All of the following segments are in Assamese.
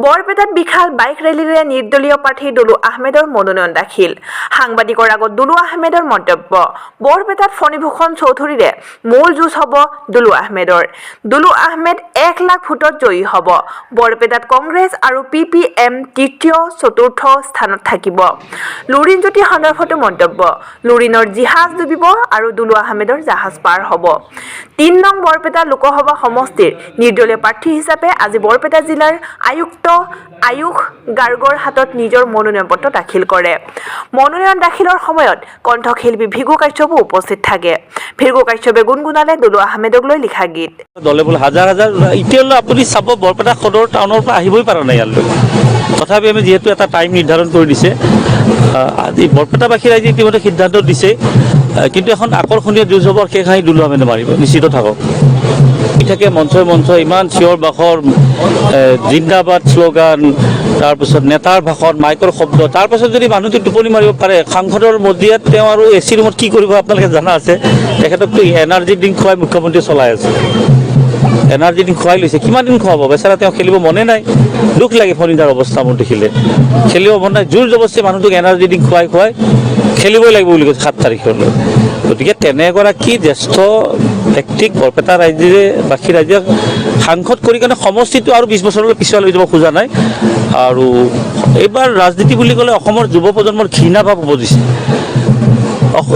বৰপেটাত বিশাল বাইক ৰেলীৰে নিৰ্দলীয় প্ৰাৰ্থী দুলু আহমেদৰ মনোনয়ন দাখিল। সাংবাদিকৰ আগত দুলু আহমেদৰ মন্তব্য। বৰপেটাত ফণীভূষণ চৌধুৰীৰে মূল যুঁজ হ'ব দুলু আহমেদৰ। দুলু আহমেদ 1 লাখ ভোটত জয়ী হ'ব। বৰপেটাত কংগ্ৰেছ আৰু PPM তৃতীয় চতুৰ্থ স্থানত থাকিব। লুৰিণজ্যোতি সন্দৰ্ভতো মন্তব্য। লুৰিণৰ জিহাজ ডুবিব আৰু দুলু আহমেদৰ জাহাজ পাৰ হ'ব। 3 নং বৰপেটা লোকসভা সমষ্টিৰ নিৰ্দলীয় প্ৰাৰ্থী হিচাপে আজি বৰপেটা জিলাৰ আয়ুক্ত আয়ুষ গাৰ্গৰ হাতত নিজৰ মনোনয়ন পত্ৰ দাখিল কৰে। মনোনয়ন দাখিলৰ সময়ত কণ্ঠশিল্পী ভিগু কাশ্যপো উপস্থিত থাকে। ভিগু কাশ্যপে গুণগুণালে দুলু আহমেদক লৈ লিখা গীত। দলে বোলে হাজাৰ হাজাৰ এতিয়ালৈ আপুনি চাব বৰপেটা সদৰ টাউনৰ পৰা আহিবই পৰা নাই ইয়ালৈ। তথাপি আমি যিহেতু এটা টাইম নিৰ্ধাৰণ কৰি দিছে, আজি বৰপেটাবাসী ৰাইজে ইতিমধ্যে সিদ্ধান্ত দিছে, কিন্তু এখন আকৰ্ষণীয় যুঁজ হ'ব। শেষ হাঁহি দুলু আহমেদে মাৰিব, নিশ্চিত থাকক। থাকে মঞ্চই ইমান চিঞৰ বাখৰ, জিন্দাবাদ শ্লোগান, তাৰপিছত নেতাৰ ভাষণ, মাইকৰ শব্দ, তাৰপাছত যদি মানুহটো টোপনি মাৰিব পাৰে, সাংসদৰ মজিয়াত তেওঁ আৰু AC ৰুমত কি কৰিব আপোনালোকে জানা আছে। তেখেতকতো এনাৰ্জি ড্ৰিংক খুৱাই মুখ্যমন্ত্ৰীয়ে চলাই আছে। এনাৰ্জি ড্ৰিংক খুৱাই লৈছে, কিমান দিন খুৱাব বেচাৰা, তেওঁ খেলিব মনে নাই। দুখ লাগে ফণীদাৰ অৱস্থা মোৰ দেখিলে, খেলিব মন নাই। জোৰ জবস্তি মানুহটোক এনাৰ্জি ড্ৰিংক খুৱাই খেলিবই লাগিব বুলি কৈছে 7 তাৰিখলৈ। গতিকে তেনেগৰাকী জ্যেষ্ঠ ব্যক্তিক বৰপেটা বাসী ৰাইজে সাংসদ কৰি কাৰণে সমষ্টিটো আৰু 20 বছৰলৈ পিছুৱাই লৈ যাব খোজা নাই। আৰু এইবাৰ ৰাজনীতি বুলি ক'লে অসমৰ যুৱ প্ৰজন্মৰ ঘৃণা ভাৱ উপজিছে।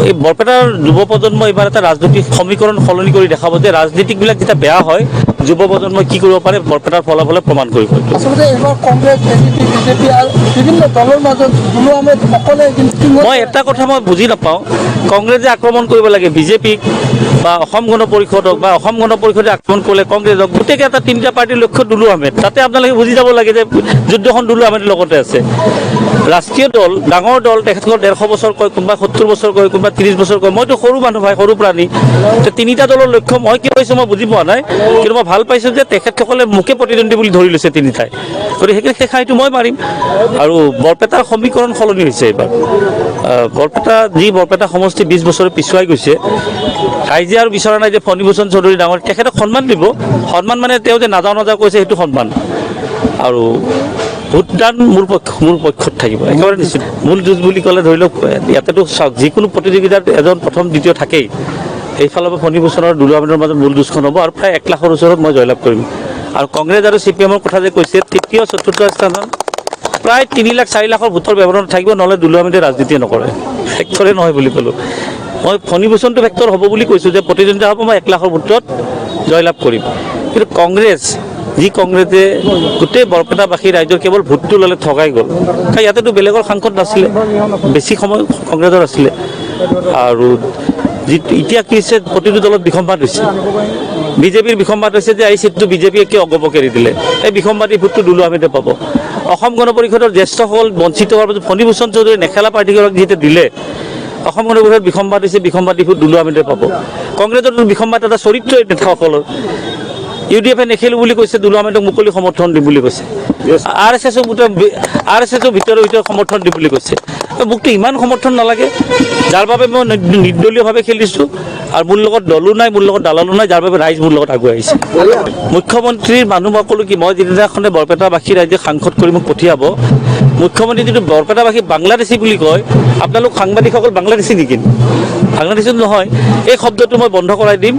এই বৰপেটাৰ যুৱ প্ৰজন্ম এইবাৰ এটা ৰাজনৈতিক সমীকৰণ সলনি কৰি দেখাব যে ৰাজনীতিকবিলাক যেতিয়া বেয়া হয়, যুৱ প্ৰজন্মই কি কৰিব পাৰে বৰপেটাৰ ফলাফলে প্ৰমাণ কৰিব। আচলতে এইবাৰ কংগ্ৰেছ, ADP, BJP আৰু বিভিন্ন দলৰ মাজত দুলু আহমেদ অকলে। মই এটা কথা মই বুজি নাপাওঁ, কংগ্ৰেছে আক্ৰমণ কৰিব লাগে বিজেপিক বা অসম গণ পৰিষদক, বা অসম গণ পৰিষদে আক্ৰমণ কৰিলে কংগ্ৰেছক। গোটেইকেইটা 3টা পাৰ্টিৰ লক্ষ্য দুলু আহমেদ। তাতে আপোনালোকে বুজি যাব লাগে যে যুদ্ধখন দুলু আহমেদৰ লগতে আছে। ৰাষ্ট্ৰীয় দল, ডাঙৰ দল, তেখেতসকল 150 বছৰ কয়, কোনোবা 70 বছৰ কয়, কোনোবা 30 বছৰ কয়। মইতো সৰু মানুহ ভাই, সৰু প্ৰাণী। 3টা দলৰ লক্ষ্য মই কি পাইছোঁ মই বুজি পোৱা নাই, কিন্তু মই ভাল পাইছোঁ যে তেখেতসকলে মোকে প্ৰতিদ্বন্দ্বী বুলি ধৰি লৈছে 3টাই। গতিকে সেইখিনি শেষ হাঁহিটো মই মাৰিম। আৰু বৰপেটাৰ সমীকৰণ সলনি হৈছে এইবাৰ। বৰপেটা সমষ্টি 20 বছৰ পিছুৱাই গৈছে। ৰাইজে আৰু বিচৰা নাই যে ফণীভূষণ চৌধুৰী ডাঙৰ, তেখেতক সন্মান দিব। সন্মান মানে তেওঁ যে নাযাওঁ কৈছে সেইটো সন্মান। আৰু ভোটদান মোৰ পক্ষত থাকিব একেবাৰে নিশ্চিত। মূল যুঁজ বুলি ক'লে ধৰি লওক, ইয়াতেতো চাওক যিকোনো প্ৰতিযোগিতাত এজন প্ৰথম দ্বিতীয় থাকেই। এইফালৰ পৰা ফণীভূষণ আৰু দুলু আহমেদৰ মাজত মূল যুঁজখন হ'ব আৰু প্ৰায় 1 লাখৰ ওচৰত মই জয়লাভ কৰিম। আৰু কংগ্ৰেছ আৰু CPMৰ কথা যে কৈছে, তৃতীয় চতুৰ্থ স্থানত প্ৰায় 3 লাখ 4 লাখৰ ভোটৰ ব্যৱধান থাকিব, নহ'লে দুলু আহমেদে ৰাজনীতিয়ে নকৰে। ফেক্টৰে নহয় বুলি ক'লোঁ মই। ফণীভূষণটো ফেক্টৰ হ'ব বুলি কৈছোঁ যে প্ৰতিদ্বন্দ্বিতা হ'ব, মই 1 লাখৰ ভোটত জয়লাভ কৰিম। কিন্তু কংগ্ৰেছে গোটেই বৰপেটাবাসী ৰাইজৰ কেৱল ভোটটো ল'লে ঠগাই গ'ল। কাৰণ ইয়াতেতো বেলেগৰ সাংসদ নাছিলে, বেছি সময় কংগ্ৰেছৰ আছিলে। আৰু এতিয়া কি হৈছে, প্ৰতিটো দলত বিসম্বাদ হৈছে। বিজেপিৰ বিসম্বাদ হৈছে যে এই চিটটো বিজেপিয়ে কিয় অগপকে এৰি দিলে। এই বিসম্বাদী ভোটটো দুলু আহমেদে পাব। অসম গণ পৰিষদৰ জ্যেষ্ঠসকল বঞ্চিত হোৱাৰ পাছত ফণীভূষণ চৌধুৰী নেখেলা পাৰ্টিগৰাকীক যেতিয়া দিলে, অসম গণ পৰিষদৰ বিসম্বাদ হৈছে, বিসম্বাদী ভোট দুলু আহমেদে পাব। কংগ্ৰেছৰ বিসম্বাদ এটা চৰিত্ৰ নেতাসকলৰ। UDF নেখেলো বুলি কৈছে, দুলু আহমেদক মুকলি সমৰ্থন দিম বুলি কৈছে। RSSৰ ভিতৰে সমৰ্থন দিম বুলি কৈছে। মোকতো ইমান সমৰ্থন নালাগে, যাৰ বাবে মই নিৰ্দলীয়ভাৱে খেলিছোঁ। আৰু মোৰ লগত দলো নাই, মোৰ লগত দালালো নাই, যাৰ বাবে ৰাইজ মোৰ লগত আগুৱাই আহিছে। মুখ্যমন্ত্ৰীৰ মানুহ মই ক'লোঁ কি, মই যিদিনাখনে বৰপেটাবাসী ৰাইজে সাংসদ কৰি মোক পঠিয়াব, মুখ্যমন্ত্ৰী যিটো বৰপেটাবাসী বাংলাদেশী বুলি কয়, আপোনালোক সাংবাদিকসকল বাংলাদেশী নেকি? বাংলাদেশী নহয়। এই শব্দটো মই বন্ধ কৰাই দিম।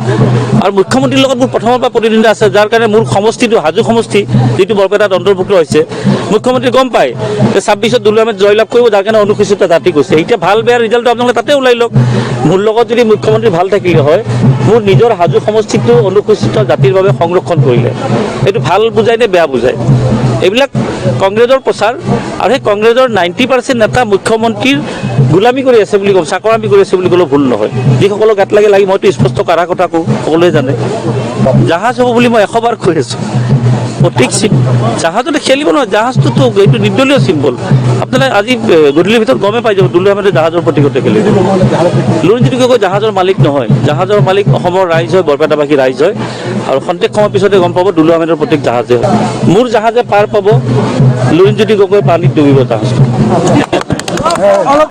আৰু মুখ্যমন্ত্ৰীৰ লগত মোৰ প্ৰথমৰ পৰা প্ৰতিদ্বন্দ্বিতা আছে, যাৰ কাৰণে মোৰ সমষ্টিটো হাজো সমষ্টি যিটো বৰপেটাত অন্তৰ্ভুক্ত হৈছে, মুখ্যমন্ত্ৰী গম পায় যে 26ত দুলু আহমেদ জয়লাভ কৰিব, যাৰ কাৰণে অনুসূচিত জাতি কৈছে। এতিয়া ভাল বেয়া ৰিজাল্টটো আপোনালোকে তাতে ওলাই লওক। মোৰ লগত যদি মুখ্যমন্ত্ৰী ভাল থাকিলে হয়, মোৰ নিজৰ হাজো সমষ্টিটো অনুসূচিত জাতিৰ বাবে সংৰক্ষণ কৰিলে। এইটো ভাল বুজায় নে বেয়া বুজায়? এইবিলাক কংগ্ৰেছৰ প্ৰচাৰ। আৰু সেই কংগ্ৰেছৰ 90% নেতা মুখ্যমন্ত্ৰীৰ গোলামী কৰি আছে বুলি ক'ব, চাকৰামী কৰি আছে বুলি ক'লেও ভুল নহয়। যিসকলক গাত লাগি মইতো স্পষ্ট কাৰা কথা কওঁ, সকলোৱে জানে। জাহাজ হ'ব বুলি মই 100 বাৰ কৈ আছোঁ। প্ৰতীক জাহাজতে খেলিব নহয়, জাহাজটোতো এইটো নিৰ্দলীয় চিম্বল। আপোনালোকে আজি গধূলিৰ ভিতৰত গমে পাই যাব দুলু আহমেদে জাহাজৰ প্ৰতীকতে খেলিব। লুৰিণজ্যোতি গগৈ জাহাজৰ মালিক নহয়, জাহাজৰ মালিক অসমৰ ৰাইজ হয়, বৰপেটাবাসী ৰাইজ হয়। আৰু খন্তেক সময়ৰ পিছতে গম পাব দুলু আহমেদৰ প্ৰতীক জাহাজে হয়। মোৰ জাহাজে পাৰ পাব, লুৰিণজ্যোতি গগৈ পানীত ডুবিব জাহাজটো।